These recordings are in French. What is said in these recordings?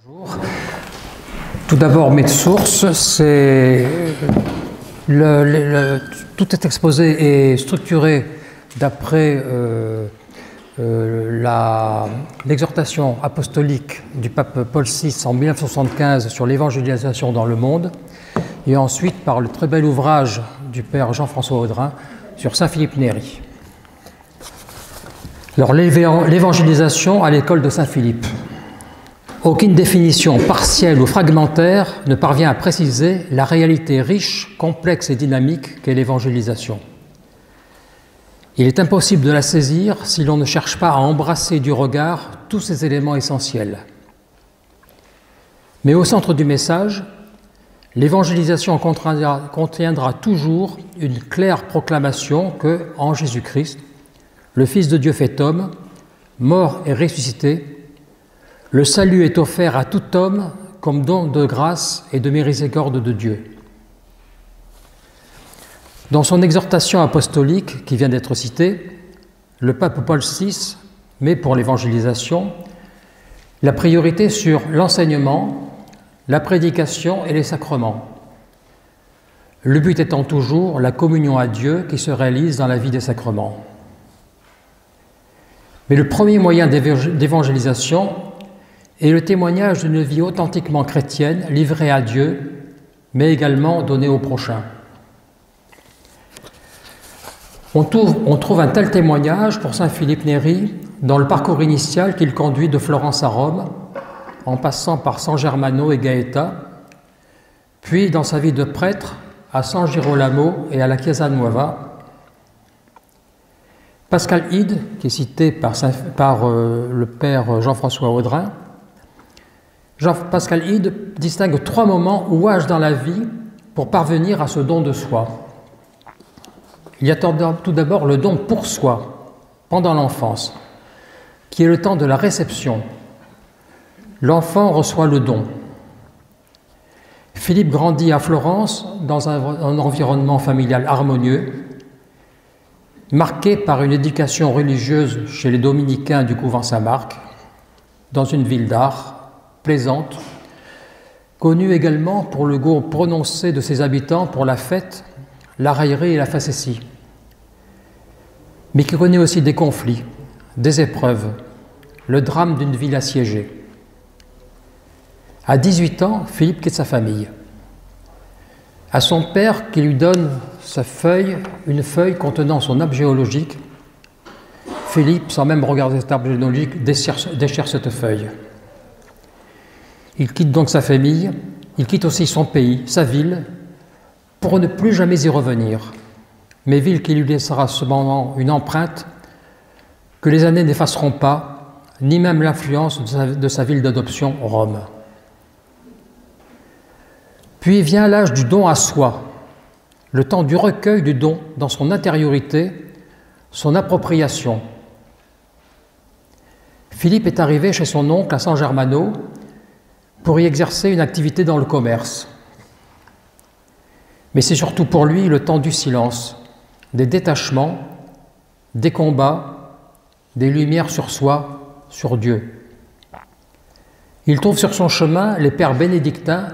Bonjour. Tout d'abord, mes sources, tout est exposé et structuré d'après l'exhortation apostolique du pape Paul VI en 1975 sur l'évangélisation dans le monde, et ensuite par le très bel ouvrage du père Jean-François Audrin sur saint Philippe Néri. Alors, l'évangélisation à l'école de Saint-Philippe. Aucune définition partielle ou fragmentaire ne parvient à préciser la réalité riche, complexe et dynamique qu'est l'évangélisation. Il est impossible de la saisir si l'on ne cherche pas à embrasser du regard tous ces éléments essentiels. Mais au centre du message, l'évangélisation contiendra toujours une claire proclamation que, en Jésus-Christ, le Fils de Dieu fait homme, mort et ressuscité, le salut est offert à tout homme comme don de grâce et de miséricorde de Dieu. Dans son exhortation apostolique qui vient d'être citée, le pape Paul VI met pour l'évangélisation la priorité sur l'enseignement, la prédication et les sacrements. Le but étant toujours la communion à Dieu qui se réalise dans la vie des sacrements. Mais le premier moyen d'évangélisation est le témoignage d'une vie authentiquement chrétienne, livrée à Dieu, mais également donnée au prochain. On trouve un tel témoignage pour saint Philippe Néri dans le parcours initial qu'il conduit de Florence à Rome, en passant par San Germano et Gaeta, puis dans sa vie de prêtre à San Girolamo et à la Chiesa Nuova. Pascal Hide, qui est cité par le père Jean-François Audrin, Pascal Hide distingue 3 moments ou âges dans la vie pour parvenir à ce don de soi. Il y a tout d'abord le don pour soi, pendant l'enfance, qui est le temps de la réception. L'enfant reçoit le don. Philippe grandit à Florence dans un environnement familial harmonieux, marqué par une éducation religieuse chez les dominicains du couvent Saint-Marc, dans une ville d'art, plaisante, connue également pour le goût prononcé de ses habitants pour la fête, la raillerie et la facétie, mais qui connaît aussi des conflits, des épreuves, le drame d'une ville assiégée. À 18 ans, Philippe quitte sa famille. À son père qui lui donne une feuille contenant son arbre géologique, Philippe, sans même regarder cet arbre géologique, déchire cette feuille. Il quitte donc sa famille, il quitte aussi son pays, sa ville, pour ne plus jamais y revenir, mais ville qui lui laissera cependant une empreinte que les années n'effaceront pas, ni même l'influence de sa ville d'adoption, Rome. Puis vient l'âge du don à soi, le temps du recueil du don dans son intériorité, son appropriation. Philippe est arrivé chez son oncle à San Germano pour y exercer une activité dans le commerce. Mais c'est surtout pour lui le temps du silence, des détachements, des combats, des lumières sur soi, sur Dieu. Il trouve sur son chemin les pères bénédictins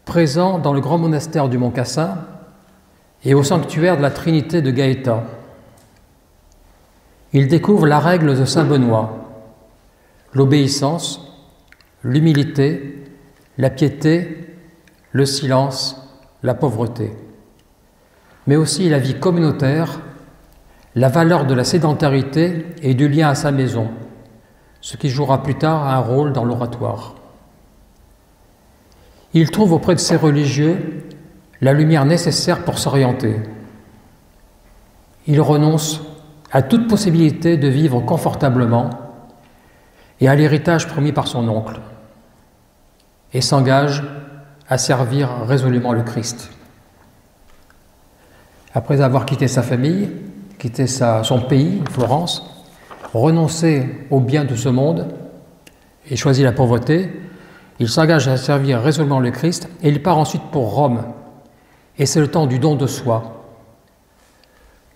présents dans le grand monastère du Mont Cassin et au sanctuaire de la Trinité de Gaeta. Il découvre la règle de saint Benoît, l'obéissance, l'humilité, la piété, le silence, la pauvreté, mais aussi la vie communautaire, la valeur de la sédentarité et du lien à sa maison, ce qui jouera plus tard un rôle dans l'oratoire. Il trouve auprès de ces religieux la lumière nécessaire pour s'orienter. Il renonce à toute possibilité de vivre confortablement et à l'héritage promis par son oncle, et s'engage à servir résolument le Christ. Après avoir quitté sa famille, quitté son pays, Florence, renoncé aux biens de ce monde et choisi la pauvreté, il s'engage à servir résolument le Christ et il part ensuite pour Rome. Et c'est le temps du don de soi.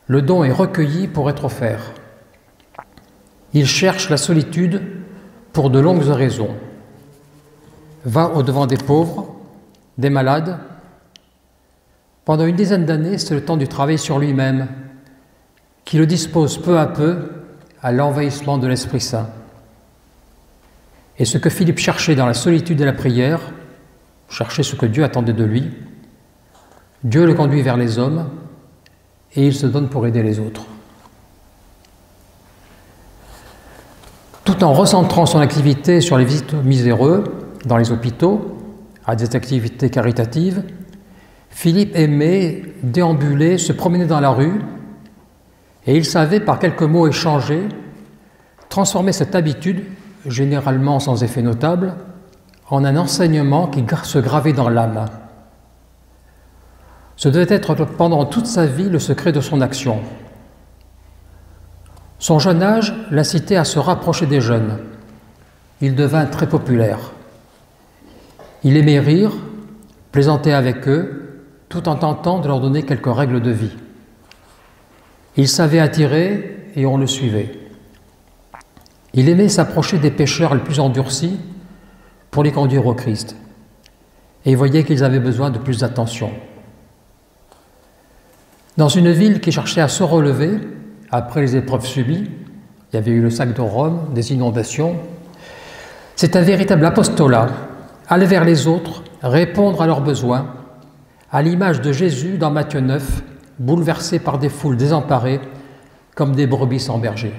Le don est recueilli pour être offert. Il cherche la solitude pour de longues raisons. va au-devant des pauvres, des malades. Pendant une dizaine d'années, c'est le temps du travail sur lui-même, qui le dispose peu à peu à l'envahissement de l'Esprit Saint. Et ce que Philippe cherchait dans la solitude et la prière, cherchait ce que Dieu attendait de lui, Dieu le conduit vers les hommes et il se donne pour aider les autres. Tout en recentrant son activité sur les visites aux miséreux dans les hôpitaux, à des activités caritatives, Philippe aimait déambuler, se promener dans la rue, et il savait, par quelques mots échangés, transformer cette habitude, généralement sans effet notable, en un enseignement qui se gravait dans l'âme. Ce devait être pendant toute sa vie le secret de son action. Son jeune âge l'incitait à se rapprocher des jeunes. Il devint très populaire. Il aimait rire, plaisanter avec eux, tout en tentant de leur donner quelques règles de vie. Il savait attirer et on le suivait. Il aimait s'approcher des pécheurs les plus endurcis pour les conduire au Christ. Et il voyait qu'ils avaient besoin de plus d'attention. Dans une ville qui cherchait à se relever, après les épreuves subies, il y avait eu le sac de Rome, des inondations, c'est un véritable apostolat, aller vers les autres, répondre à leurs besoins, à l'image de Jésus dans Matthieu 9, bouleversé par des foules désemparées comme des brebis sans berger.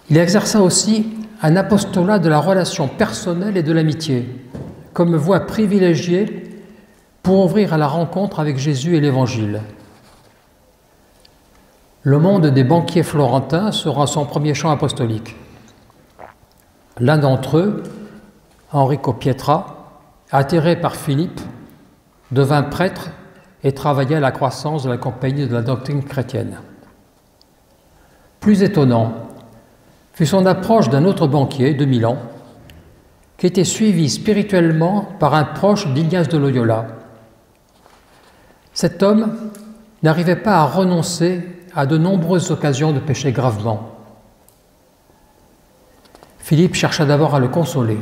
Il exerça aussi un apostolat de la relation personnelle et de l'amitié, comme voie privilégiée pour ouvrir à la rencontre avec Jésus et l'Évangile. Le monde des banquiers florentins sera son premier champ apostolique. L'un d'entre eux, Enrico Pietra, attiré par Philippe, devint prêtre et travailla à la croissance de la compagnie de la doctrine chrétienne. Plus étonnant fut son approche d'un autre banquier de Milan, qui était suivi spirituellement par un proche d'Ignace de Loyola. Cet homme n'arrivait pas à renoncer à de nombreuses occasions de pécher gravement. Philippe chercha d'abord à le consoler.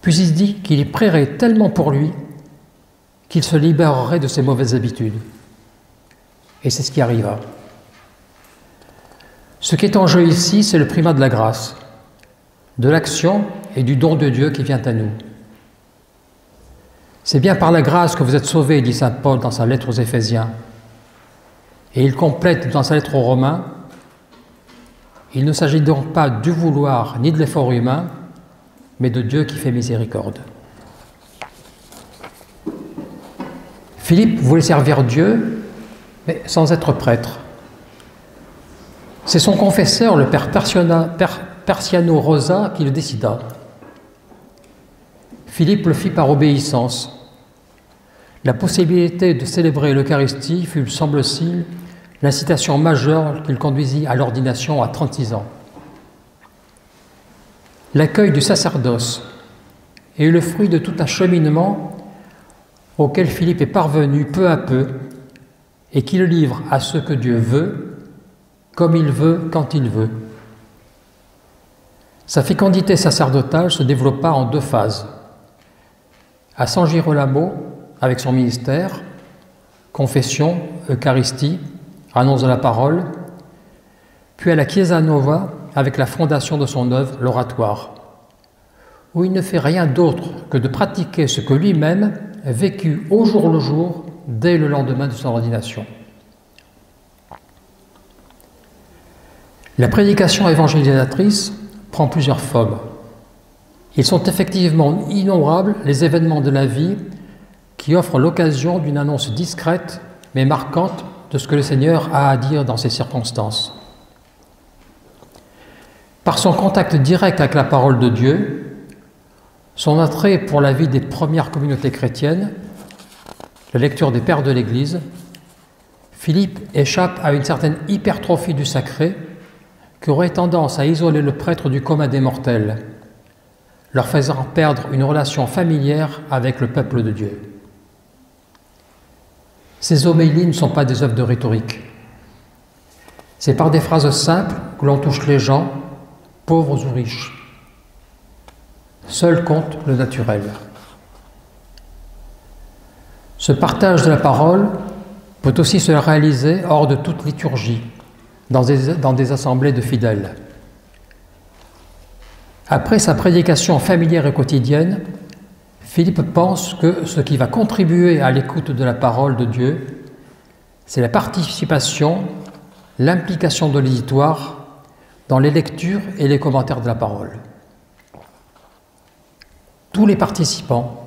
Puis il dit qu'il y prierait tellement pour lui qu'il se libérerait de ses mauvaises habitudes. Et c'est ce qui arriva. Ce qui est en jeu ici, c'est le primat de la grâce, de l'action et du don de Dieu qui vient à nous. C'est bien par la grâce que vous êtes sauvés, dit saint Paul dans sa lettre aux Éphésiens. Et il complète dans sa lettre aux Romains, il ne s'agit donc pas du vouloir ni de l'effort humain, mais de Dieu qui fait miséricorde. Philippe voulait servir Dieu, mais sans être prêtre. C'est son confesseur, le père Persiano Rosa, qui le décida. Philippe le fit par obéissance. La possibilité de célébrer l'Eucharistie fut, semble-t-il, l'incitation majeure qui le conduisit à l'ordination à 36 ans. L'accueil du sacerdoce est le fruit de tout un cheminement auquel Philippe est parvenu peu à peu et qui le livre à ce que Dieu veut, comme il veut, quand il veut. Sa fécondité sacerdotale se développa en 2 phases. À San Girolamo, avec son ministère, confession, Eucharistie, annonce de la parole, puis à la Chiesa Nova, avec la fondation de son œuvre, l'oratoire, où il ne fait rien d'autre que de pratiquer ce que lui-même a vécu au jour le jour dès le lendemain de son ordination. La prédication évangélisatrice prend plusieurs formes. Ils sont effectivement innombrables les événements de la vie qui offrent l'occasion d'une annonce discrète mais marquante de ce que le Seigneur a à dire dans ces circonstances. Par son contact direct avec la parole de Dieu, son attrait pour la vie des premières communautés chrétiennes, la lecture des pères de l'Église, Philippe échappe à une certaine hypertrophie du sacré qui aurait tendance à isoler le prêtre du commun des mortels, leur faisant perdre une relation familière avec le peuple de Dieu. Ces homélies ne sont pas des œuvres de rhétorique. C'est par des phrases simples que l'on touche les gens, pauvres ou riches. Seul compte le naturel. Ce partage de la parole peut aussi se réaliser hors de toute liturgie, dans des assemblées de fidèles. Après sa prédication familière et quotidienne, Philippe pense que ce qui va contribuer à l'écoute de la parole de Dieu, c'est la participation, l'implication de l'auditoire dans les lectures et les commentaires de la parole. Tous les participants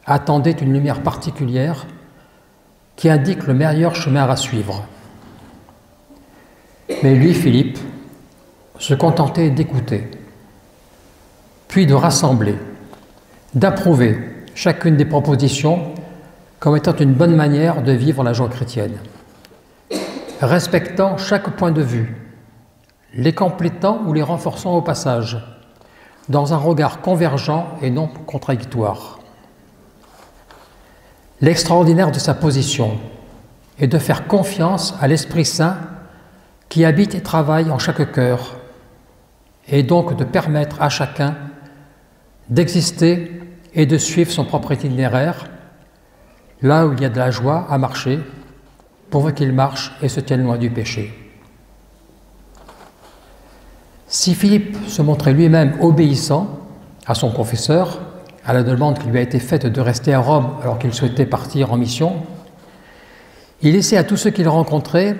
attendaient une lumière particulière qui indique le meilleur chemin à suivre. Mais lui, Philippe, se contentait d'écouter, puis de rassembler, d'approuver chacune des propositions comme étant une bonne manière de vivre la joie chrétienne, respectant chaque point de vue, les complétant ou les renforçant au passage, dans un regard convergent et non contradictoire. L'extraordinaire de sa position est de faire confiance à l'Esprit Saint qui habite et travaille en chaque cœur, et donc de permettre à chacun d'exister et de suivre son propre itinéraire, là où il y a de la joie à marcher, pourvu qu'il marche et se tienne loin du péché. Si Philippe se montrait lui-même obéissant à son confesseur, à la demande qui lui a été faite de rester à Rome alors qu'il souhaitait partir en mission, il laissait à tous ceux qu'il rencontrait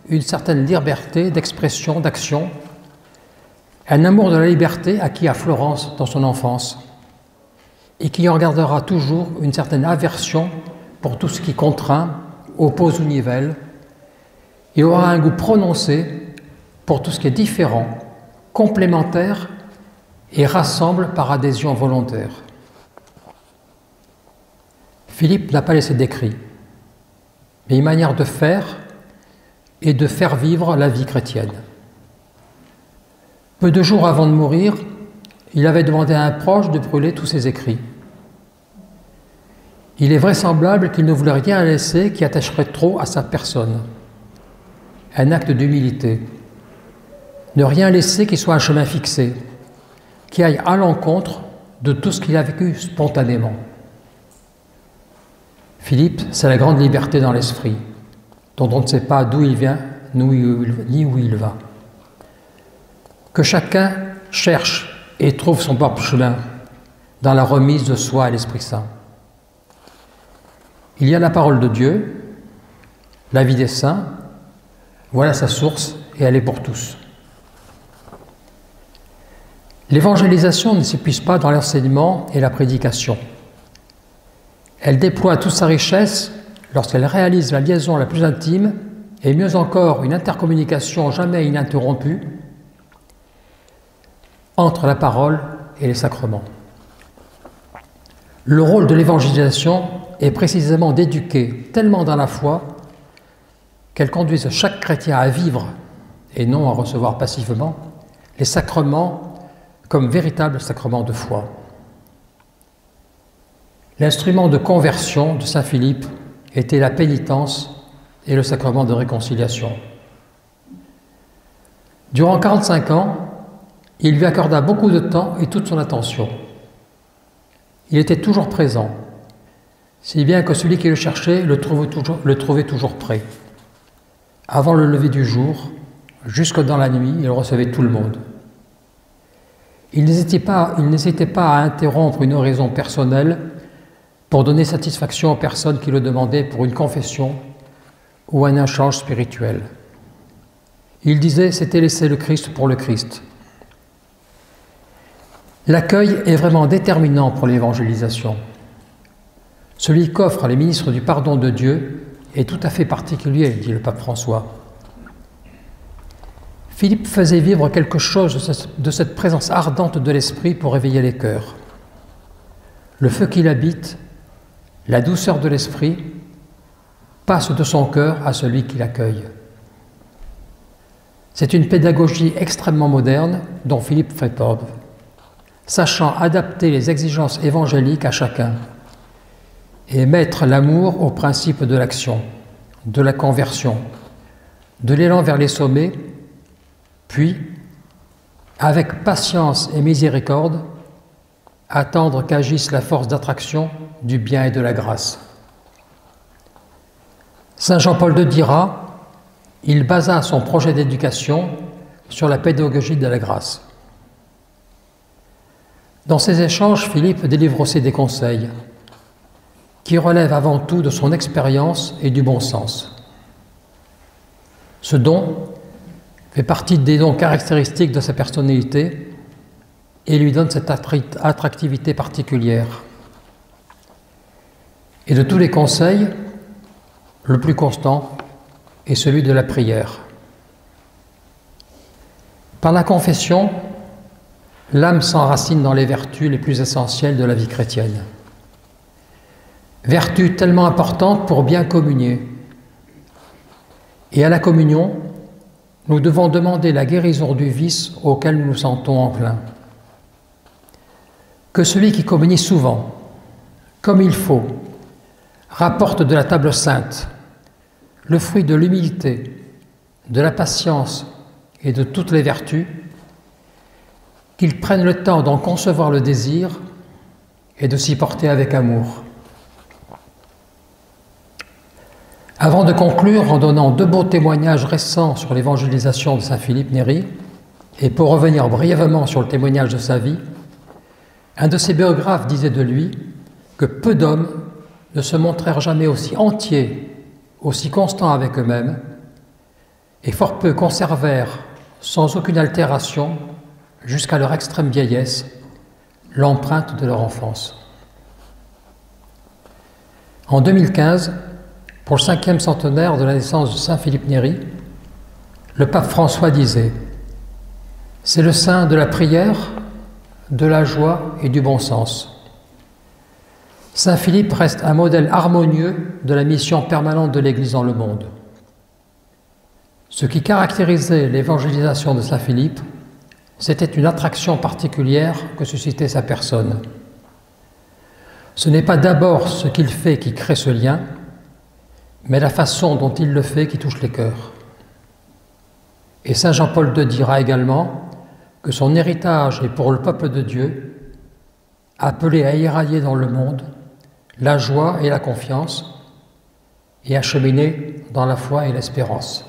une certaine liberté d'expression, d'action, un amour de la liberté acquis à Florence dans son enfance, et qui en gardera toujours une certaine aversion pour tout ce qui contraint, oppose ou nivelle, et aura un goût prononcé pour tout ce qui est différent, complémentaire et rassemble par adhésion volontaire. Philippe n'a pas laissé d'écrit, mais une manière de faire et de faire vivre la vie chrétienne. Peu de jours avant de mourir, il avait demandé à un proche de brûler tous ses écrits. Il est vraisemblable qu'il ne voulait rien laisser qui attacherait trop à sa personne. Un acte d'humilité. Ne rien laisser qui soit un chemin fixé, qui aille à l'encontre de tout ce qu'il a vécu spontanément. Philippe, c'est la grande liberté dans l'esprit, dont on ne sait pas d'où il vient, ni où il va. Que chacun cherche et trouve son propre chemin dans la remise de soi à l'Esprit Saint. Il y a la parole de Dieu, la vie des saints, voilà sa source et elle est pour tous. L'évangélisation ne s'épuise pas dans l'enseignement et la prédication. Elle déploie toute sa richesse lorsqu'elle réalise la liaison la plus intime et mieux encore une intercommunication jamais ininterrompue entre la parole et les sacrements. Le rôle de l'évangélisation est précisément d'éduquer tellement dans la foi qu'elle conduise chaque chrétien à vivre, et non à recevoir passivement, les sacrements comme véritables sacrements de foi. L'instrument de conversion de saint Philippe était la pénitence et le sacrement de réconciliation. Durant 45 ans, il lui accorda beaucoup de temps et toute son attention. Il était toujours présent, si bien que celui qui le cherchait le trouvait toujours prêt. Avant le lever du jour, jusque dans la nuit, il recevait tout le monde. Il n'hésitait pas à interrompre une oraison personnelle pour donner satisfaction aux personnes qui le demandaient pour une confession ou un échange spirituel. Il disait « c'était laisser le Christ pour le Christ ». L'accueil est vraiment déterminant pour l'évangélisation. Celui qu'offrent les ministres du pardon de Dieu est tout à fait particulier, dit le pape François. Philippe faisait vivre quelque chose de cette présence ardente de l'esprit pour réveiller les cœurs. Le feu qui l'habite, la douceur de l'esprit, passe de son cœur à celui qui l'accueille. C'est une pédagogie extrêmement moderne dont Philippe fait preuve, sachant adapter les exigences évangéliques à chacun et mettre l'amour au principe de l'action, de la conversion, de l'élan vers les sommets, puis, avec patience et miséricorde, attendre qu'agisse la force d'attraction du bien et de la grâce. Saint Jean-Paul II dira, il basa son projet d'éducation sur la pédagogie de la grâce. Dans ces échanges, Philippe délivre aussi des conseils qui relèvent avant tout de son expérience et du bon sens. Ce don fait partie des dons caractéristiques de sa personnalité et lui donne cette attractivité particulière. Et de tous les conseils, le plus constant est celui de la prière. Par la confession, l'âme s'enracine dans les vertus les plus essentielles de la vie chrétienne. Vertus tellement importantes pour bien communier. Et à la communion, nous devons demander la guérison du vice auquel nous nous sentons enclins. Que celui qui communie souvent, comme il faut, rapporte de la table sainte le fruit de l'humilité, de la patience et de toutes les vertus, qu'il prenne le temps d'en concevoir le désir et de s'y porter avec amour. Avant de conclure en donnant 2 beaux témoignages récents sur l'évangélisation de saint Philippe Néri, et pour revenir brièvement sur le témoignage de sa vie, un de ses biographes disait de lui que peu d'hommes ne se montrèrent jamais aussi entiers, aussi constants avec eux-mêmes, et fort peu conservèrent, sans aucune altération, jusqu'à leur extrême vieillesse, l'empreinte de leur enfance. En 2015, pour le 5e centenaire de la naissance de saint Philippe Néri, le pape François disait « C'est le saint de la prière, de la joie et du bon sens. Saint Philippe reste un modèle harmonieux de la mission permanente de l'Église dans le monde. Ce qui caractérisait l'évangélisation de saint Philippe, c'était une attraction particulière que suscitait sa personne. Ce n'est pas d'abord ce qu'il fait qui crée ce lien, mais la façon dont il le fait qui touche les cœurs. Et saint Jean-Paul II dira également que son héritage est pour le peuple de Dieu, appelé à irradier dans le monde la joie et la confiance, et à cheminer dans la foi et l'espérance.